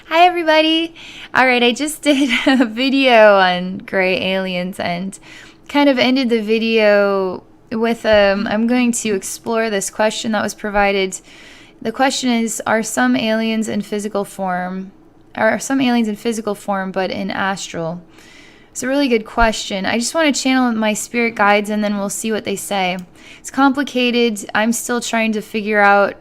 Hi, everybody. All right, I just did a video on gray aliens and kind of ended the video with I'm going to explore this question that was provided. The question is, are some aliens in physical form? Are some aliens in physical form but in astral? It's a really good question. I just want to channel my spirit guides and then we'll see what they say. It's complicated. I'm still trying to figure out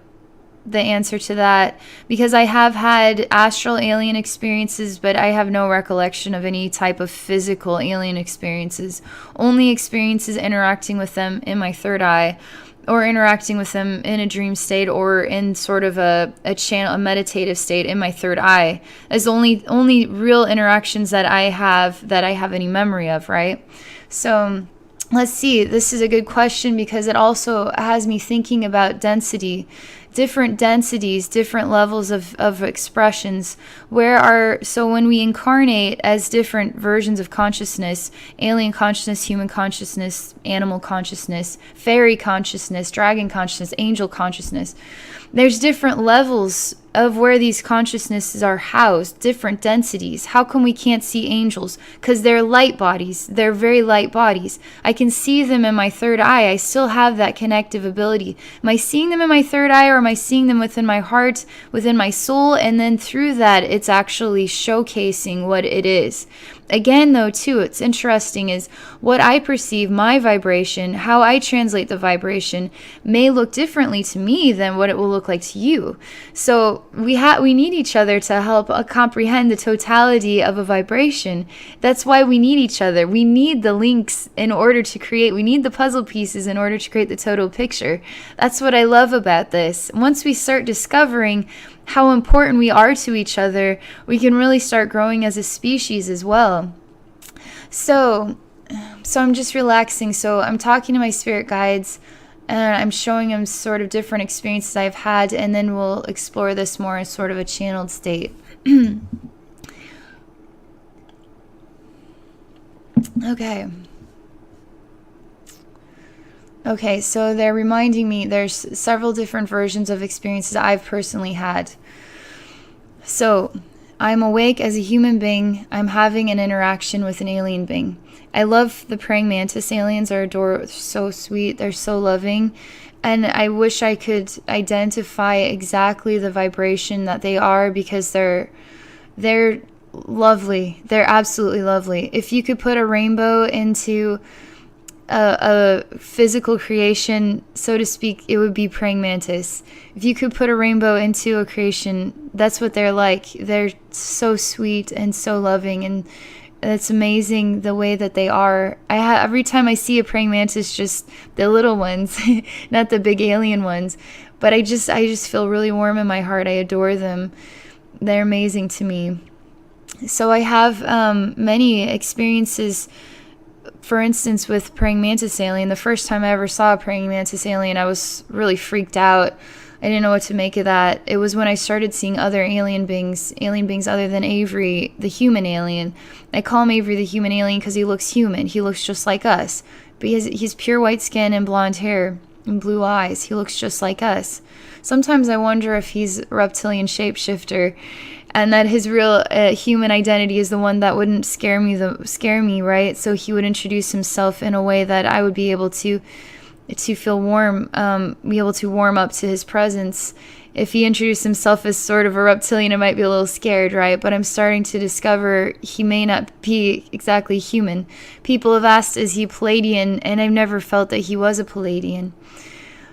the answer to that because I have had astral alien experiences, but I have no recollection of any type of physical alien experiences. Only experiences interacting with them in my third eye, or interacting with them in a dream state, or in sort of a meditative state in my third eye, as only real interactions that I have any memory of, right? So let's see. This is a good question because it also has me thinking about density, different densities, different levels of expressions. So when we incarnate as different versions of consciousness, alien consciousness, human consciousness, animal consciousness, fairy consciousness, dragon consciousness, angel consciousness, there's different levels of where these consciousnesses are housed, different densities. How come we can't see angels? Because they're light bodies. They're very light bodies. I can see them in my third eye. I still have that connective ability. Am I seeing them in my third eye, or am I seeing them within my heart, within my soul? And then through that, it's actually showcasing what it is. Again, though, too, it's interesting is what I perceive, my vibration, how I translate the vibration may look differently to me than what it will look like to you. So we need each other to help comprehend the totality of a vibration. That's why we need each other. We need the links in order to create. We need the puzzle pieces in order to create the total picture. That's what I love about this. Once we start discovering how important we are to each other, we can really start growing as a species as well. So I'm just relaxing. So I'm talking to my spirit guides and I'm showing them sort of different experiences I've had, and then we'll explore this more in sort of a channeled state. Okay, so they're reminding me there's several different versions of experiences I've personally had. So, I'm awake as a human being. I'm having an interaction with an alien being. I love the praying mantis aliens. They're so sweet. They're so loving. And I wish I could identify exactly the vibration that they are, because they're lovely. They're absolutely lovely. If you could put a rainbow into a physical creation, so to speak, it would be praying mantis. If you could put a rainbow into a creation, that's what they're like. They're so sweet and so loving, and it's amazing the way that they are. Every time I see a praying mantis, just the little ones, not the big alien ones, but I just feel really warm in my heart. I adore them. They're amazing to me. So I have many experiences. For instance, with praying mantis alien, the first time I ever saw a praying mantis alien, I was really freaked out. I didn't know what to make of that. It was when I started seeing other alien beings other than Avery, the human alien. I call him Avery the human alien because he looks human. He looks just like us. But he's pure white skin and blonde hair and blue eyes. He looks just like us. Sometimes I wonder if he's a reptilian shapeshifter, and that his real human identity is the one that wouldn't scare me, right? So he would introduce himself in a way that I would be able to feel warm, be able to warm up to his presence. If he introduced himself as sort of a reptilian, I might be a little scared, right? But I'm starting to discover he may not be exactly human. People have asked, is he Palladian? And I've never felt that he was a Palladian.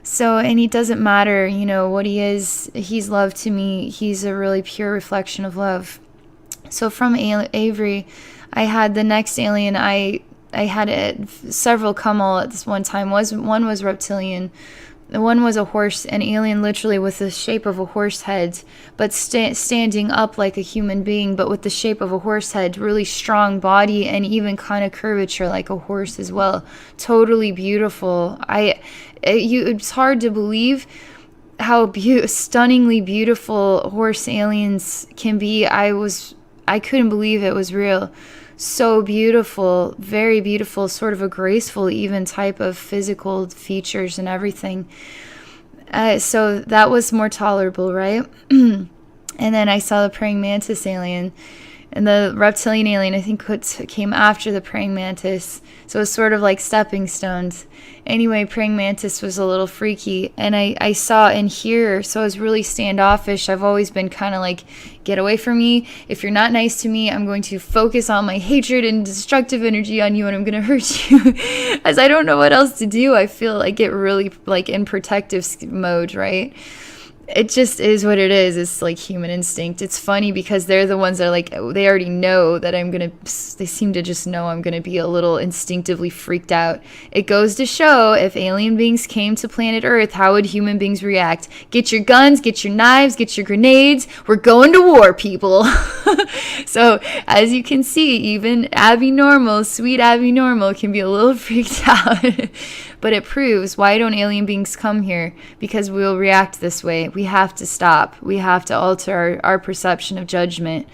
So, and he doesn't matter, what he is. He's love to me. He's a really pure reflection of love. So from Avery, I had the next alien. I had several come all at this one time. One was reptilian. One was a horse, an alien literally with the shape of a horse head, but standing up like a human being, but with the shape of a horse head, really strong body, and even kind of curvature like a horse as well. Totally beautiful. It's hard to believe how stunningly beautiful horse aliens can be. I couldn't believe it was real. So beautiful, very beautiful, sort of a graceful even type of physical features and everything. So that was more tolerable, right? And then I saw the praying mantis alien. And the reptilian alien, I think, came after the praying mantis. So it was sort of like stepping stones. Anyway, praying mantis was a little freaky. And I saw and hear, so I was really standoffish. I've always been kind of like, get away from me. If you're not nice to me, I'm going to focus on my hatred and destructive energy on you, and I'm going to hurt you. As I don't know what else to do. I feel like get really like in protective mode, right? It just is what it is. It's like human instinct. It's funny because they're the ones that are like, they already know that they seem to just know I'm going to be a little instinctively freaked out. It goes to show, if alien beings came to planet Earth, how would human beings react? Get your guns, get your knives, get your grenades. We're going to war, people. So as you can see, even Abby Normal, sweet Abby Normal, can be a little freaked out. But it proves, why don't alien beings come here? Because we will react this way. We have to stop. We have to alter our perception of judgment.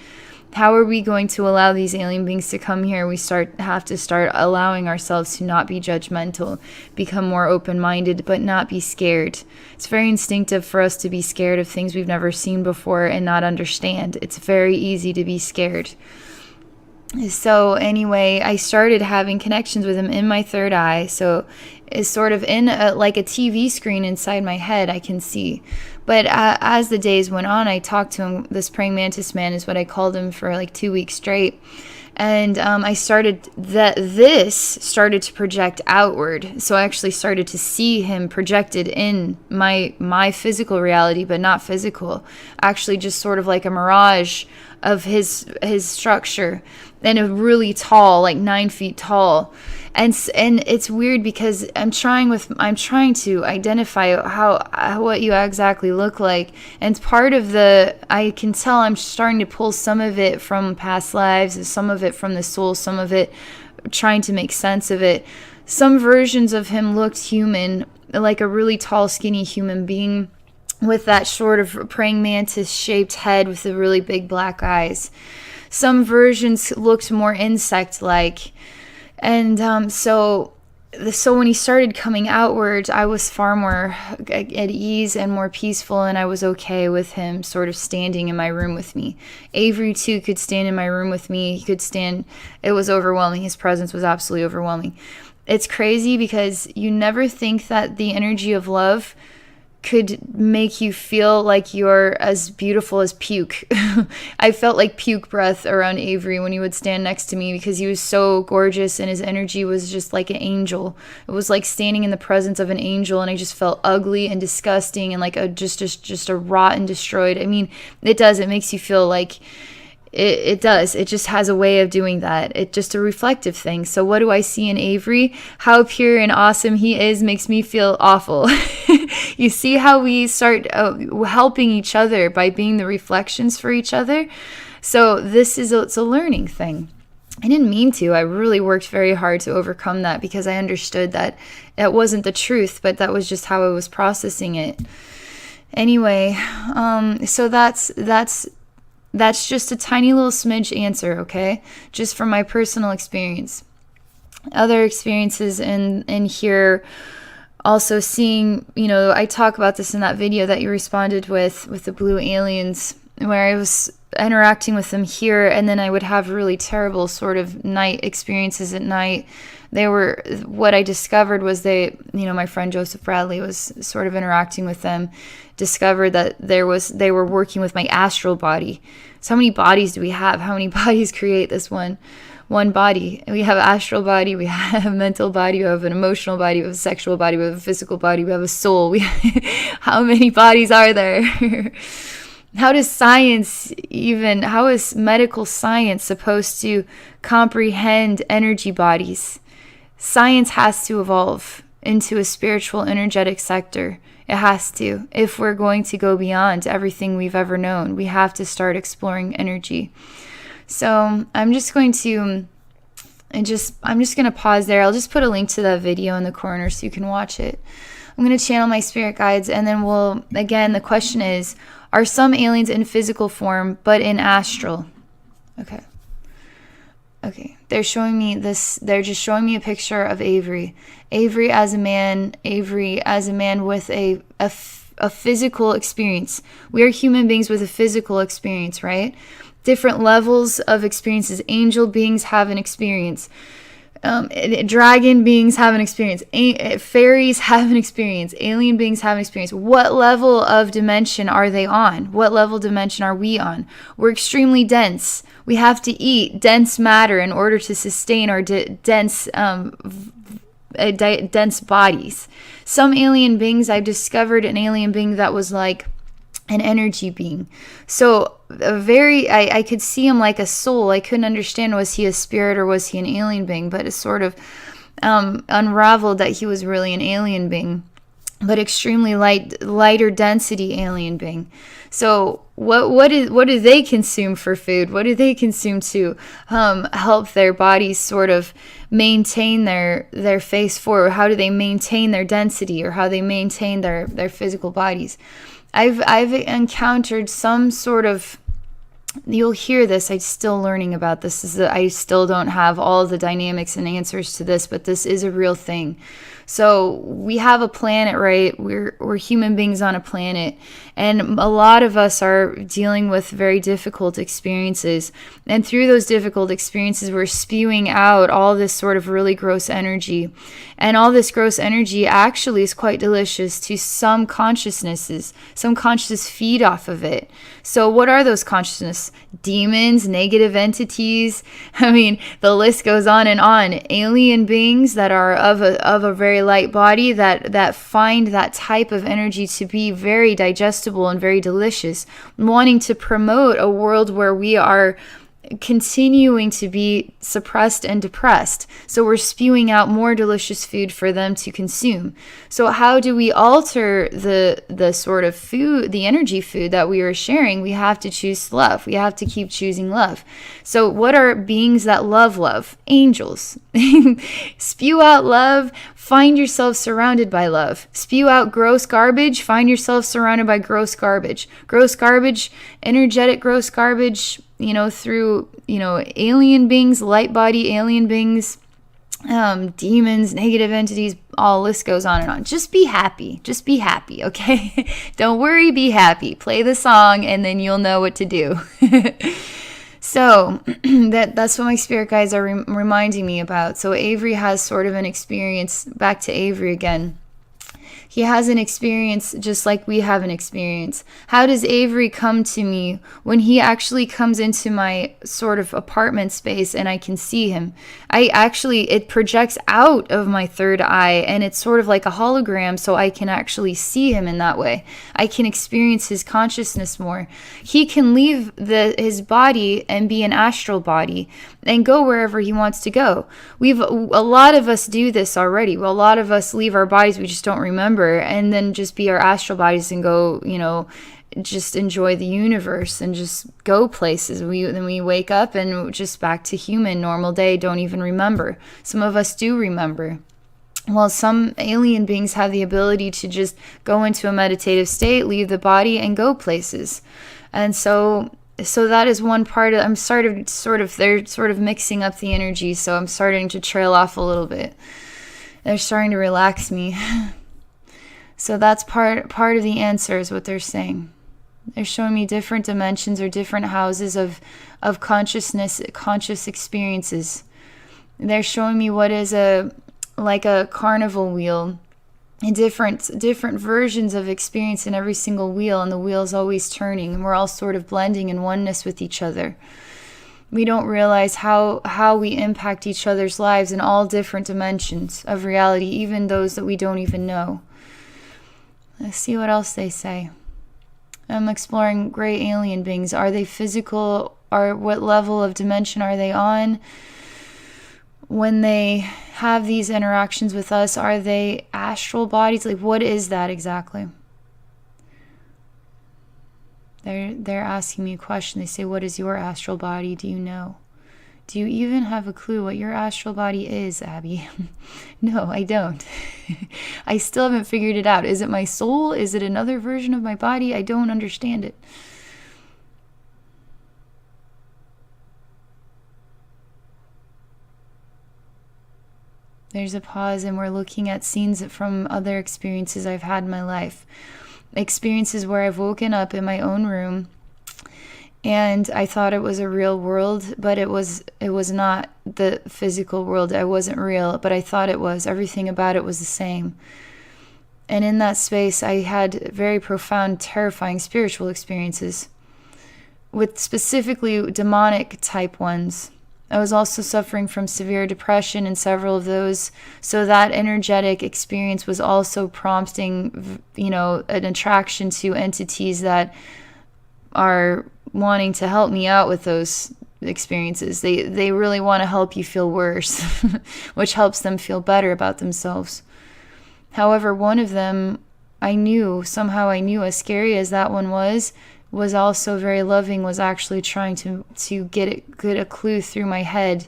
How are we going to allow these alien beings to come here? We have to start allowing ourselves to not be judgmental, become more open-minded, but not be scared. It's very instinctive for us to be scared of things we've never seen before and not understand. It's very easy to be scared. So anyway, I started having connections with him in my third eye. So it's sort of in like a TV screen inside my head, I can see. But as the days went on, I talked to him. This praying mantis man is what I called him for like 2 weeks straight. And I started this started to project outward. So I actually started to see him projected in my physical reality, but not physical. Actually, just sort of like a mirage of his structure, and a really tall, like 9 feet tall. And it's weird because I'm trying to identify what you exactly look like. And part of I can tell I'm starting to pull some of it from past lives, some of it from the soul, some of it trying to make sense of it. Some versions of him looked human, like a really tall, skinny human being with that sort of praying mantis shaped head with the really big black eyes. Some versions looked more insect-like. And so when he started coming outward, I was far more at ease and more peaceful, and I was okay with him sort of standing in my room with me. Avery, too, could stand in my room with me. He could stand. It was overwhelming. His presence was absolutely overwhelming. It's crazy because you never think that the energy of love could make you feel like you're as beautiful as puke. I felt like puke breath around Avery when he would stand next to me because he was so gorgeous and his energy was just like an angel. It was like standing in the presence of an angel, and I just felt ugly and disgusting and like just a rotten, destroyed. I mean, it makes you feel like it does. It just has a way of doing that. It's just a reflective thing. So what do I see in Avery? How pure and awesome he is makes me feel awful. You see how we start helping each other by being the reflections for each other? So it's a learning thing. I didn't mean to. I really worked very hard to overcome that because I understood that it wasn't the truth, but that was just how I was processing it. Anyway, so that's just a tiny little smidge answer, okay? Just from my personal experience. Other experiences in here, also seeing, I talk about this in that video that you responded with the blue aliens, where I was interacting with them here, and then I would have really terrible sort of night experiences at night. What I discovered was my friend Joseph Bradley was sort of interacting with them, discovered that they were working with my astral body. So how many bodies do we have? How many bodies create this one body? We have an astral body, we have a mental body, we have an emotional body, we have a sexual body, we have a physical body, we have a soul. How many bodies are there? How is medical science supposed to comprehend energy bodies? Science has to evolve into a spiritual, energetic sector. It has to. If we're going to go beyond everything we've ever known, we have to start exploring energy. So I'm just going to pause there. I'll just put a link to that video in the corner so you can watch it. I'm going to channel my spirit guides, and then the question is, are some aliens in physical form but in astral? Okay. They're showing me this. They're just showing me a picture of Avery. Avery as a man with a physical experience. We are human beings with a physical experience, right? Different levels of experiences. Angel beings have an experience. Dragon beings have an experience. Fairies have an experience. Alien beings have an experience. What level of dimension are they on? What level dimension are we on? We're extremely dense. We have to eat dense matter in order to sustain our dense bodies. Some alien beings, I've discovered an alien being that was like an energy being. So I could see him like a soul. I couldn't understand, was he a spirit or was he an alien being? But it sort of unraveled that he was really an alien being, but extremely lighter density alien being. So what do they consume for food? What do they consume to help their bodies sort of maintain their face forward? How do they maintain their density, or how they maintain their physical bodies? I've encountered some sort of, you'll hear this, I'm still learning about this. I still don't have all the dynamics and answers to this, but this is a real thing. So we have a planet, right? We're human beings on a planet, and a lot of us are dealing with very difficult experiences. And through those difficult experiences, we're spewing out all this sort of really gross energy. And all this gross energy actually is quite delicious to some consciousnesses. Some consciousness feed off of it. So what are those consciousness? Demons, negative entities. I mean, the list goes on and on. Alien beings that are of a very light body that find that type of energy to be very digestible and very delicious, wanting to promote a world where we are continuing to be suppressed and depressed. So we're spewing out more delicious food for them to consume. So how do we alter the sort of food, the energy food that we are sharing? We have to choose love. We have to keep choosing love. So what are beings that love? Angels. Spew out love. Find yourself surrounded by love. Spew out gross garbage. Find yourself surrounded by gross garbage. Gross garbage, energetic gross garbage, through, alien beings, light body alien beings, demons, negative entities, all list goes on and on. Just be happy. Just be happy, okay? Don't worry, be happy. Play the song and then you'll know what to do. So that's what my spirit guides are reminding me about. So Avery has sort of an experience, back to Avery again. He has an experience just like we have an experience. How does Avery come to me? When he actually comes into my sort of apartment space and I can see him, it projects out of my third eye, and it's sort of like a hologram, so I can actually see him in that way. I can experience his consciousness more. He can leave his body and be an astral body and go wherever he wants to go. A lot of us do this already. A lot of us leave our bodies, we just don't remember, and then just be our astral bodies and go, just enjoy the universe and just go places. Then we wake up and just back to human, normal day, don't even remember. Some of us do remember. Well, some alien beings have the ability to just go into a meditative state, leave the body, and go places. And so that is one part of, they're sort of mixing up the energy, so I'm starting to trail off a little bit. They're starting to relax me. So that's part of the answer is what they're saying. They're showing me different dimensions or different houses of consciousness, conscious experiences. They're showing me what is like a carnival wheel, and different versions of experience in every single wheel, and the wheel's always turning, and we're all sort of blending in oneness with each other. We don't realize how we impact each other's lives in all different dimensions of reality, even those that we don't even know. Let's see what else they say. I'm exploring gray alien beings. Are they physical? What level of dimension are they on? When they have these interactions with us, are they astral bodies? Like, what is that exactly? They're asking me a question. They say, what is your astral body? Do you know? Do you even have a clue what your astral body is, Abby? No, I don't. I still haven't figured it out. Is it my soul? Is it another version of my body? I don't understand it. There's a pause, and we're looking at scenes from other experiences I've had in my life. experiences where I've woken up in my own room and I thought it was a real world, but it was not the physical world. I wasn't real, but I thought it was. Everything about it was the same. And in that space, I had very profound, terrifying spiritual experiences, with specifically demonic type ones. I was also suffering from severe depression in several of those. So that energetic experience was also prompting, an attraction to entities that are wanting to help me out with those experiences. They really want to help you feel worse, which helps them feel better about themselves. However, one of them, I knew, as scary as that one was also very loving, was actually trying to get a clue through my head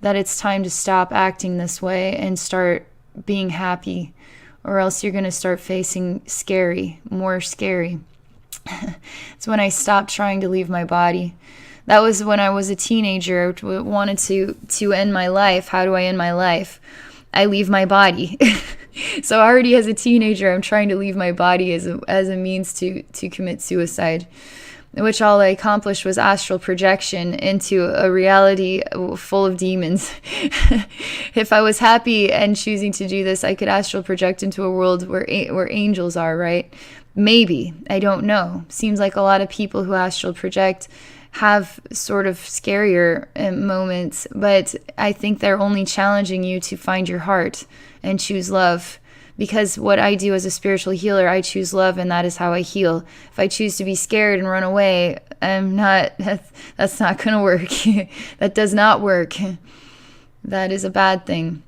that it's time to stop acting this way and start being happy, or else you're going to start facing more scary. It's when I stopped trying to leave my body. That was when I was a teenager, wanted to end my life. How do I end my life? I leave my body. So already as a teenager, I'm trying to leave my body as a means to commit suicide, which all I accomplished was astral projection into a reality full of demons. If I was happy and choosing to do this, I could astral project into a world where angels are, right? Maybe. I don't know. Seems like a lot of people who astral project have sort of scarier moments, but I think they're only challenging you to find your heart and choose love. Because what I do as a spiritual healer, I choose love, and that is how I heal. If I choose to be scared and run away, that's not going to work. That does not work. That is a bad thing.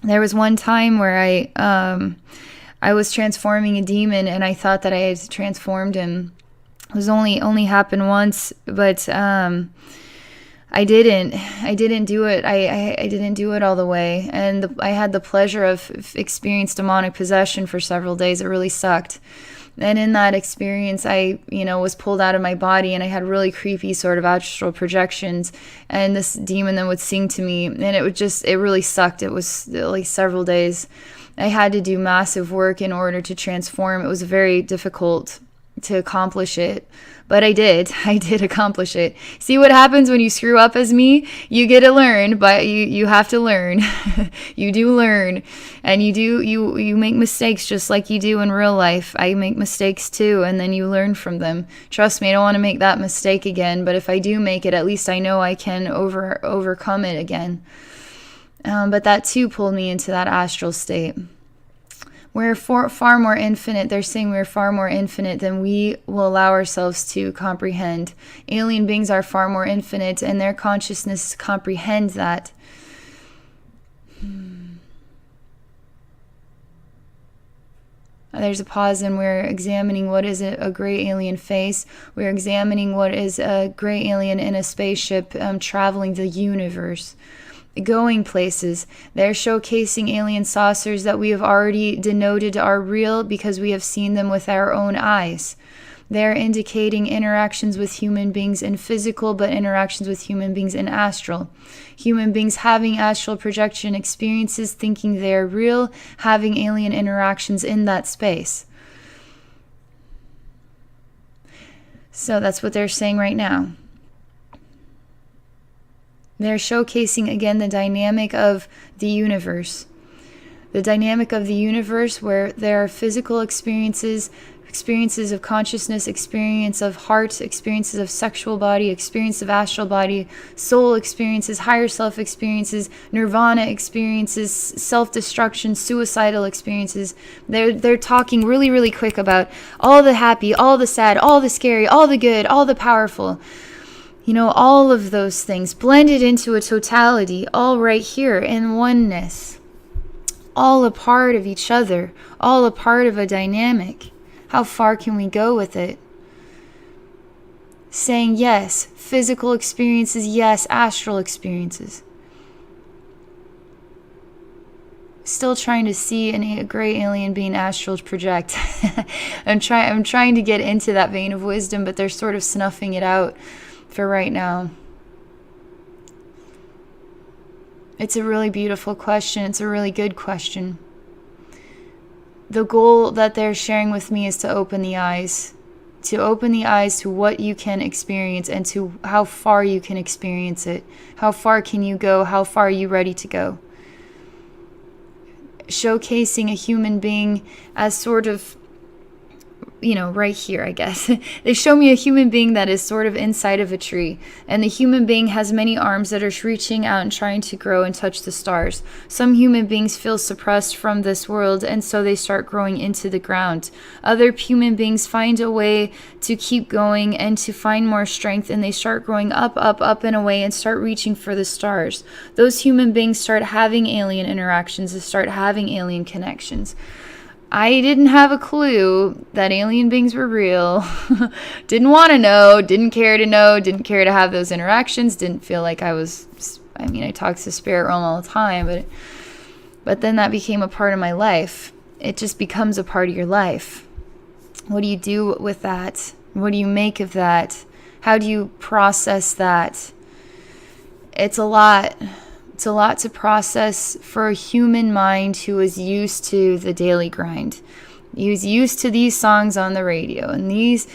There was one time where I was transforming a demon, and I thought that I had transformed him. It was only happened once, but I didn't do it. I didn't do it all the way, and I had the pleasure of experiencing demonic possession for several days. It really sucked. And in that experience, I, was pulled out of my body, and I had really creepy sort of astral projections. And this demon then would sing to me, and it really sucked. It was like several days. I had to do massive work in order to transform. It was very difficult to accomplish it, but I did accomplish it. See what happens when you screw up as me? You get to learn, but you have to learn. You do learn, and you make mistakes just like you do in real life. I make mistakes too, and then you learn from them. Trust me, I don't want to make that mistake again, but if I do make it, at least I know I can overcome it again. But that too pulled me into that astral state. We're far more infinite. They're saying we're far more infinite than we will allow ourselves to comprehend. Alien beings are far more infinite, and their consciousness comprehends that. There's a pause, and we're examining what is a gray alien face. We're examining what is a gray alien in a spaceship traveling the universe, going places. They're showcasing alien saucers that we have already denoted are real because we have seen them with our own eyes. They're indicating interactions with human beings in physical, but interactions with human beings in astral. Human beings having astral projection experiences, thinking they're real, having alien interactions in that space. So that's what they're saying right now. They're showcasing again the dynamic of the universe. The dynamic of the universe where there are physical experiences of consciousness, experience of heart, experiences of sexual body, experience of astral body, soul experiences, higher self experiences, nirvana experiences, self-destruction, suicidal experiences. They're talking really, really quick about all the happy, all the sad, all the scary, all the good, all the powerful. All of those things blended into a totality, all right here in oneness, all a part of each other, all a part of a dynamic. How far can we go with it? Saying yes, physical experiences, yes, astral experiences. Still trying to see a gray alien being astral project. I'm trying to get into that vein of wisdom, but they're sort of snuffing it out for right now. It's a really beautiful question. It's a really good question. the goal that they're sharing with me is to open the eyes to what you can experience and to how far you can experience it. How far can you go? How far are you ready to go? Showcasing a human being as sort of, right here, I guess. They show me a human being that is sort of inside of a tree, and the human being has many arms that are reaching out and trying to grow and touch the stars. Some human beings feel suppressed from this world, and so they start growing into the ground. Other human beings find a way to keep going and to find more strength, and they start growing up and away and start reaching for the stars. Those human beings start having alien interactions and start having alien connections. I didn't have a clue that alien beings were real. Didn't want to know, didn't care to know, didn't care to have those interactions, didn't feel like I talk to spirit realm all the time, but then that became a part of my life. It just becomes a part of your life. What do you do with that? What do you make of that? How do you process that? It's a lot. It's a lot to process for a human mind who is used to the daily grind. He was used to these songs on the radio and these,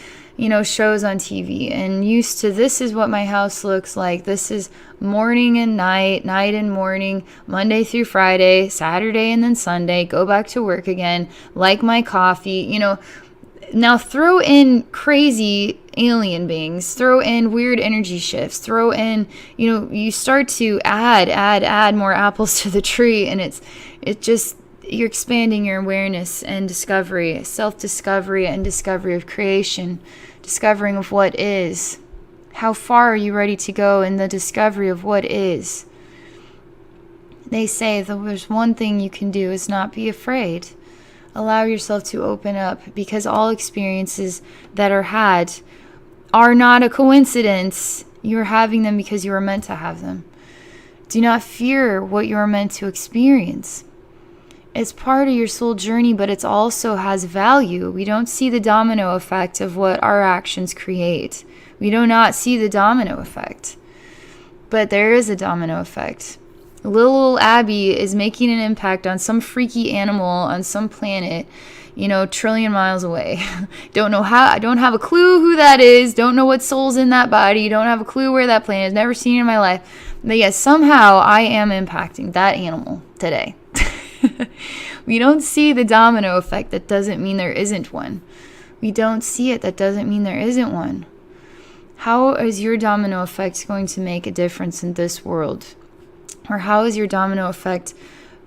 shows on TV, and used to, this is what my house looks like. This is morning and night, night and morning, Monday through Friday, Saturday and then Sunday, go back to work again, like my coffee, Now throw in crazy alien beings, throw in weird energy shifts, throw in, you start to add more apples to the tree, and you're expanding your awareness and discovery, self-discovery and discovery of creation, discovering of what is. How far are you ready to go in the discovery of what is? They say that there's one thing you can do is not be afraid. Allow yourself to open up, because all experiences that are had are not a coincidence. You're having them because you were meant to have them. Do not fear what you are meant to experience. It's part of your soul journey, but it also has value. We don't see the domino effect of what our actions create. We do not see the domino effect. But there is a domino effect. Little Abby is making an impact on some freaky animal on some planet, trillion miles away. Don't know how, I don't have a clue who that is, don't know what soul's in that body, don't have a clue where that planet is, never seen it in my life. But yes, somehow I am impacting that animal today. We don't see the domino effect. That doesn't mean there isn't one. We don't see it. That doesn't mean there isn't one. How is your domino effect going to make a difference in this world? Or how is your domino effect?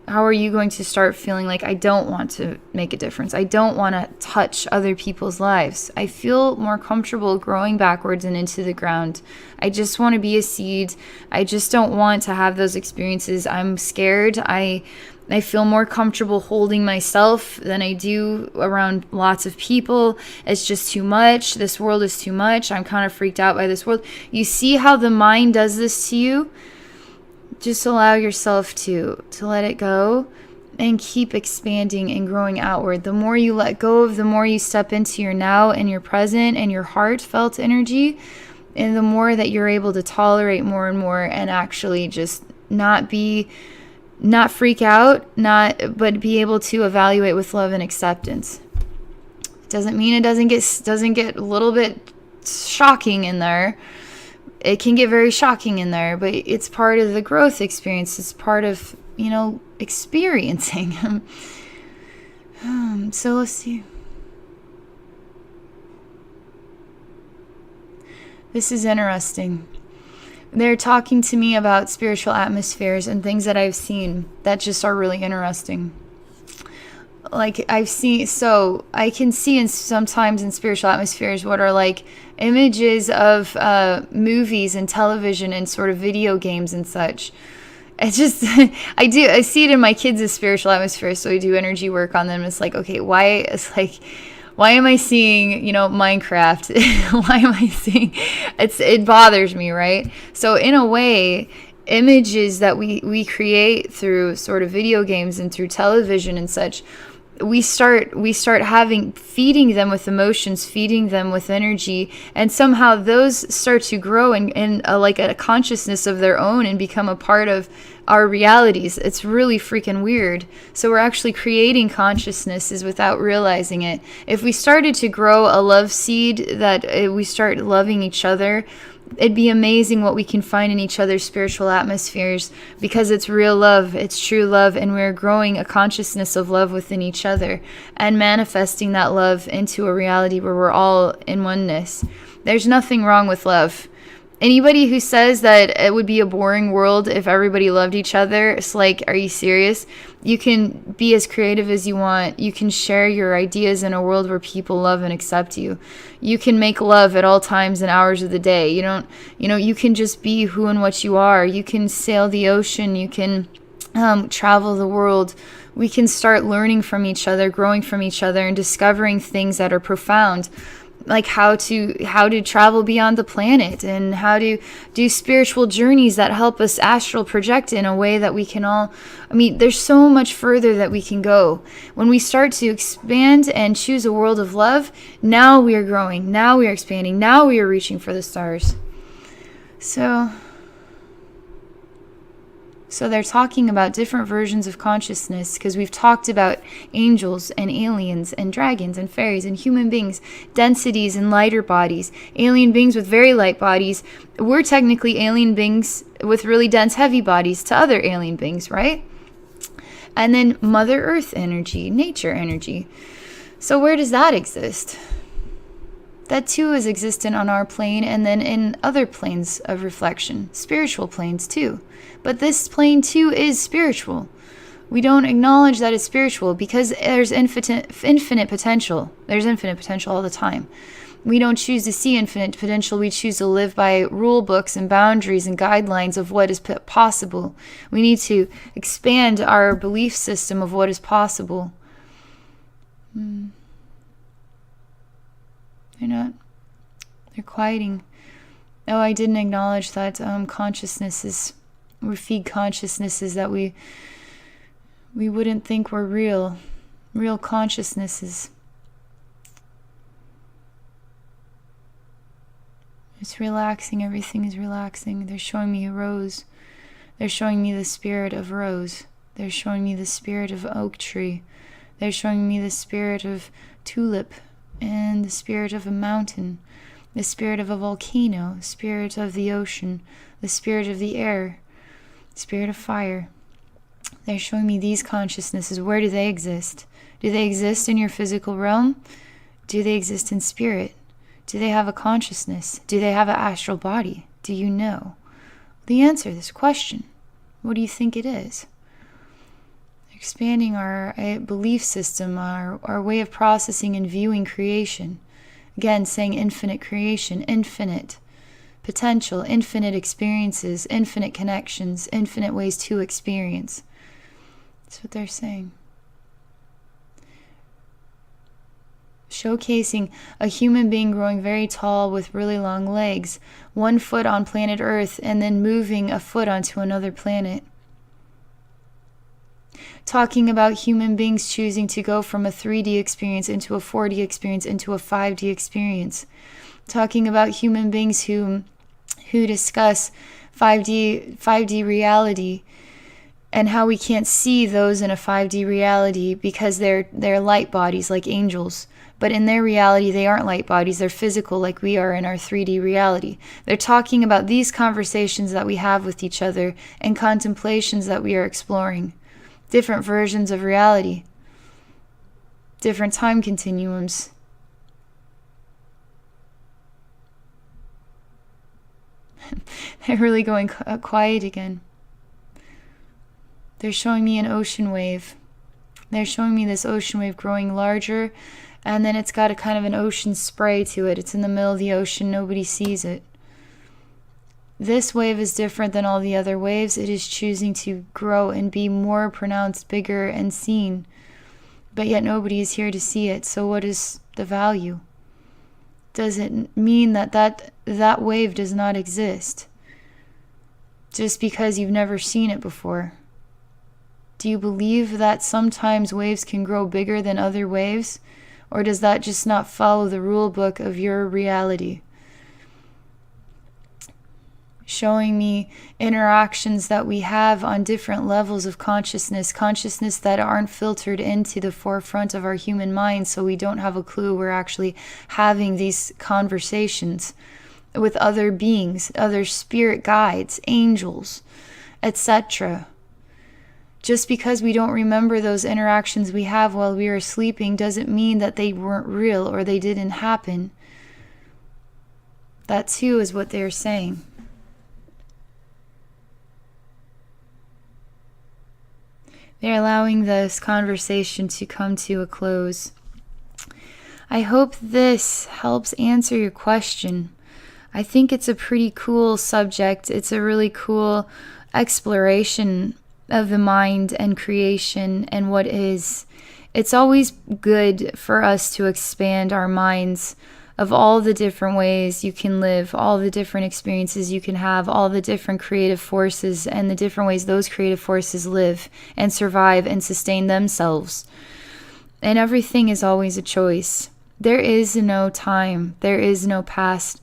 How are you going to start feeling like, I don't want to make a difference. I don't want to touch other people's lives. I feel more comfortable growing backwards and into the ground. I just want to be a seed. I just don't want to have those experiences. I'm scared. I feel more comfortable holding myself than I do around lots of people. It's just too much. This world is too much. I'm kind of freaked out by this world. You see how the mind does this to you? Just allow yourself to let it go and keep expanding and growing outward. The more you let go of, the more you step into your now and your present and your heartfelt energy, and the more that you're able to tolerate more and more, and actually just not freak out, but be able to evaluate with love and acceptance. It doesn't mean it doesn't get a little bit shocking in there. It can get very shocking in there, but it's part of the growth experience. It's part of, experiencing. So let's see. This is interesting. They're talking to me about spiritual atmospheres and things that I've seen that just are really interesting. Like I can see sometimes in spiritual atmospheres what are like images of movies and television and sort of video games and such. It's just, I see it in my kids as spiritual atmospheres, so I do energy work on them. It's like, okay, why am I seeing, Minecraft? Why am I seeing, it bothers me, right? So in a way, images that we create through sort of video games and through television and such we start having, feeding them with emotions, feeding them with energy, and somehow those start to grow in like a consciousness of their own and become a part of our realities. It's really freaking weird. So we're actually creating consciousnesses without realizing it. If we started to grow a love seed, that we start loving each other, it'd be amazing what we can find in each other's spiritual atmospheres, because it's real love, it's true love, and we're growing a consciousness of love within each other and manifesting that love into a reality where we're all in oneness. There's nothing wrong with love. Anybody who says that it would be a boring world if everybody loved each other, it's like, are you serious? You can be as creative as you want. You can share your ideas in a world where people love and accept you. You can make love at all times and hours of the day. You can just be who and what you are. You can sail the ocean. You can travel the world. We can start learning from each other, growing from each other, and discovering things that are profound, like how to travel beyond the planet, and how to do spiritual journeys that help us astral project in a way that we can all, there's so much further that we can go. When we start to expand and choose a world of love, now we are growing, now we are expanding, now we are reaching for the stars. So they're talking about different versions of consciousness, because we've talked about angels and aliens and dragons and fairies and human beings, densities and lighter bodies, alien beings with very light bodies. We're technically alien beings with really dense, heavy bodies to other alien beings, right? And then Mother Earth energy, nature energy. So where does that exist? That too is existent on our plane, and then in other planes of reflection, spiritual planes too. But this plane too is spiritual. We don't acknowledge that it's spiritual because there's infinite potential. There's infinite potential all the time. We don't choose to see infinite potential. We choose to live by rule books and boundaries and guidelines of what is possible. We need to expand our belief system of what is possible. They're quieting. Oh, I didn't acknowledge that we feed consciousnesses that we wouldn't think were real consciousnesses. It's relaxing, everything is relaxing. They're showing me a rose. They're showing me the spirit of rose. They're showing me the spirit of oak tree. They're showing me the spirit of tulip, and the spirit of a mountain, the spirit of a volcano, spirit of the ocean, the spirit of the air, spirit of fire. They're showing me these consciousnesses. Where do they exist? Do they exist in your physical realm? Do they exist in spirit? Do they have a consciousness? Do they have an astral body? Do you know the answer to this question? What do you think it is? Expanding our belief system, our way of processing and viewing creation. Again, saying infinite creation, infinite potential, infinite experiences, infinite connections, infinite ways to experience. That's what they're saying. Showcasing a human being growing very tall with really long legs, 1 foot on planet Earth, and then moving a foot onto another planet. Talking about human beings choosing to go from a 3D experience into a 4D experience into a 5D experience. Talking about human beings who discuss 5D reality, and how we can't see those in a 5D reality because they're light bodies like angels. But in their reality, they aren't light bodies. They're physical like we are in our 3D reality. They're talking about these conversations that we have with each other and contemplations that we are exploring. Different versions of reality, different time continuums. They're really going quiet again. They're showing me an ocean wave. They're showing me this ocean wave growing larger, and then it's got a kind of an ocean spray to it. It's in the middle of the ocean. Nobody sees it. This wave is different than all the other waves. It is choosing to grow and be more pronounced, bigger, and seen. But yet nobody is here to see it. So what is the value? Does it mean that wave does not exist just because you've never seen it before? Do you believe that sometimes waves can grow bigger than other waves? Or does that just not follow the rule book of your reality? Showing me interactions that we have on different levels of consciousness that aren't filtered into the forefront of our human mind, so we don't have a clue we're actually having these conversations with other beings, other spirit guides, angels, etc. Just because we don't remember those interactions we have while we are sleeping doesn't mean that they weren't real or they didn't happen. That too is what they're saying. They're allowing this conversation to come to a close. I hope this helps answer your question. I think it's a pretty cool subject. It's a really cool exploration of the mind and creation and what is. It's always good for us to expand our minds of all the different ways you can live, all the different experiences you can have, all the different creative forces and the different ways those creative forces live and survive and sustain themselves. And everything is always a choice. There is no time. There is no past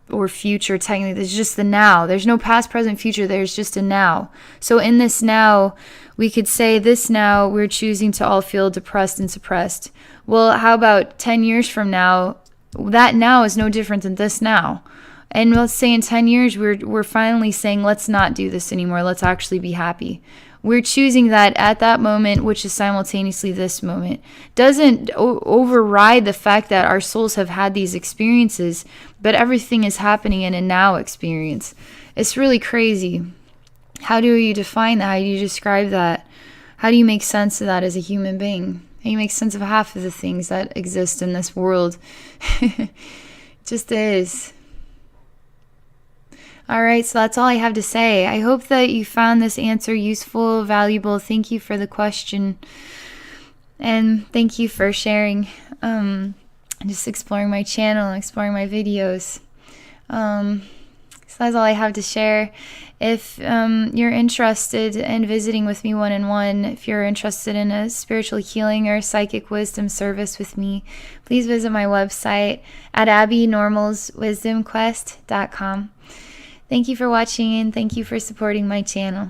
or future, technically. There's just the now. There's no past, present, future. There's just a now. So in this now, we could say this now, we're choosing to all feel depressed and suppressed. Well, how about 10 years from now? That now is no different than this now. And let's say in 10 years, we're finally saying, let's not do this anymore. Let's actually be happy. We're choosing that at that moment, which is simultaneously this moment. Doesn't override the fact that our souls have had these experiences, but everything is happening in a now experience. It's really crazy. How do you define that? How do you describe that? How do you make sense of that as a human being? How do you make sense of half of the things that exist in this world? It just is. All right, so that's all I have to say. I hope that you found this answer useful, valuable. Thank you for the question. And thank you for sharing, just exploring my channel and exploring my videos. So that's all I have to share. If you're interested in visiting with me one-on-one, if you're interested in a spiritual healing or psychic wisdom service with me, please visit my website at abbynormalswisdomquest.com. Thank you for watching and thank you for supporting my channel.